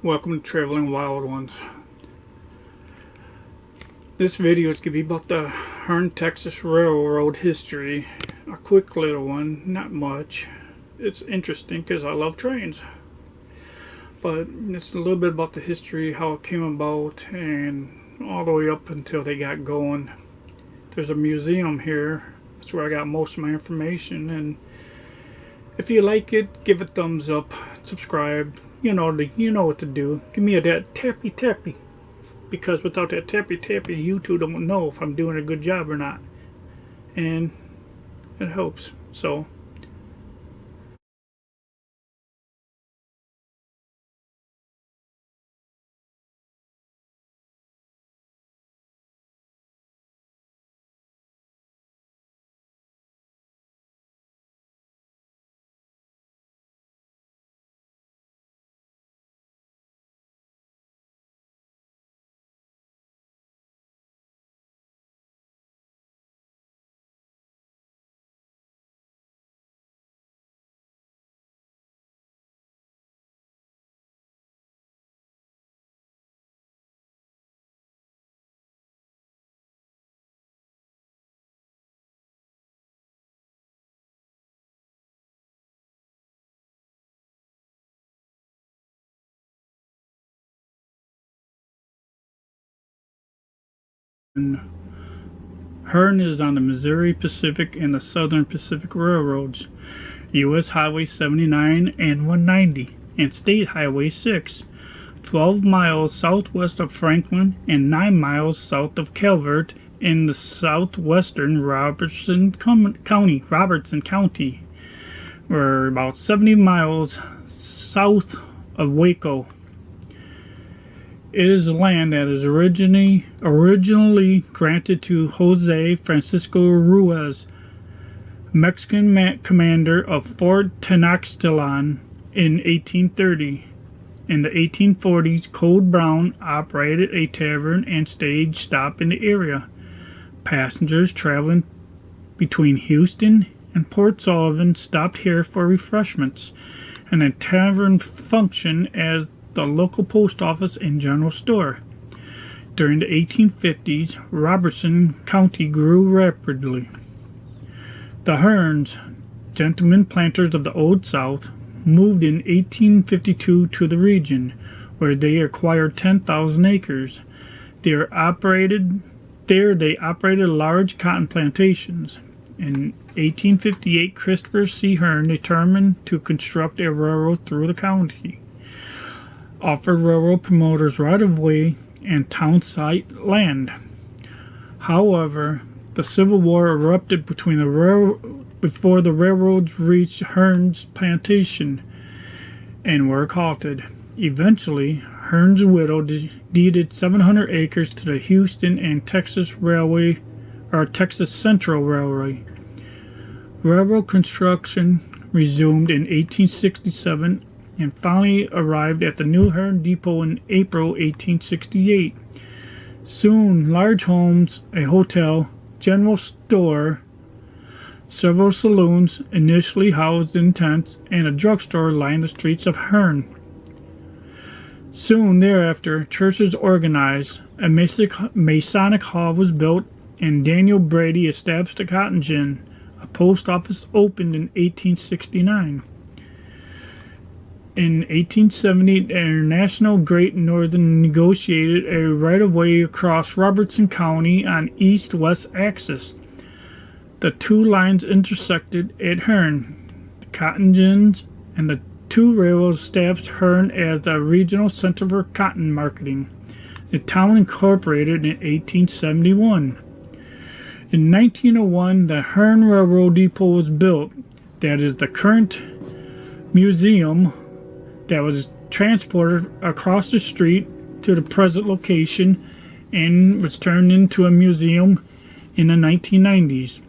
Welcome to Traveling Wild Ones. This video is going to be about the Hearne Texas Railroad history. A quick little one, not much. It's interesting because I love trains. But it's a little bit about the history, how it came about, and all the way up until they got going. There's a museum here. That's where I got most of my information. And if you like it, give it a thumbs up, subscribe. You know what to do. Give me that tappy, because without that tappy, YouTube don't know if I'm doing a good job or not, and it helps. So Hearne is on the Missouri Pacific and the Southern Pacific Railroads, U.S. Highway 79 and 190, and State Highway 6, 12 miles southwest of Franklin and 9 miles south of Calvert in the southwestern Robertson County. We're about 70 miles south of Waco. It is land that is originally granted to Jose Francisco Ruiz, Mexican commander of Fort Tenochtitlan in 1830. In the 1840s, Code Brown operated a tavern and stage stop in the area. Passengers traveling between Houston and Port Sullivan stopped here for refreshments, and the tavern functioned as the local post office and general store. During the 1850s, Robertson County grew rapidly. The Hearnes, gentlemen planters of the Old South, moved in 1852 to the region, where they acquired 10,000 acres. They operated large cotton plantations. In 1858, Christopher C. Hearne determined to construct a railroad through the county, offered railroad promoters right-of-way and town site land. However, the Civil War erupted before the railroads reached Hearne's plantation and were halted. Eventually, Hearne's widow deeded 700 acres to the Houston and Texas Railway, or Texas Central Railway. Railroad construction resumed in 1867 and finally arrived at the new Hearne Depot in April 1868. Soon, large homes, a hotel, general store, several saloons initially housed in tents, and a drugstore lined the streets of Hearne. Soon thereafter, churches organized, a Masonic Hall was built, and Daniel Brady established a cotton gin. A post office opened in 1869. In 1870, the International Great Northern negotiated a right-of-way across Robertson County on east-west axis. The two lines intersected at Hearne. The cotton gins and the two railroads established Hearne as the regional center for cotton marketing. The town incorporated in 1871. In 1901, the Hearne Railroad Depot was built. That is the current museum that was transported across the street to the present location and was turned into a museum in the 1990s.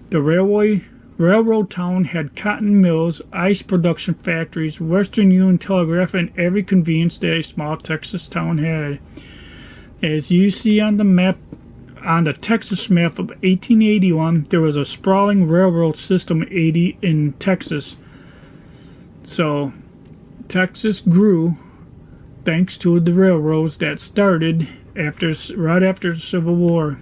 The railroad town had cotton mills, ice production factories, Western Union Telegraph, and every convenience that a small Texas town had. As you see on the map, on the Texas map of 1881, there was a sprawling railroad system in Texas. So Texas grew thanks to the railroads that started right after the Civil War.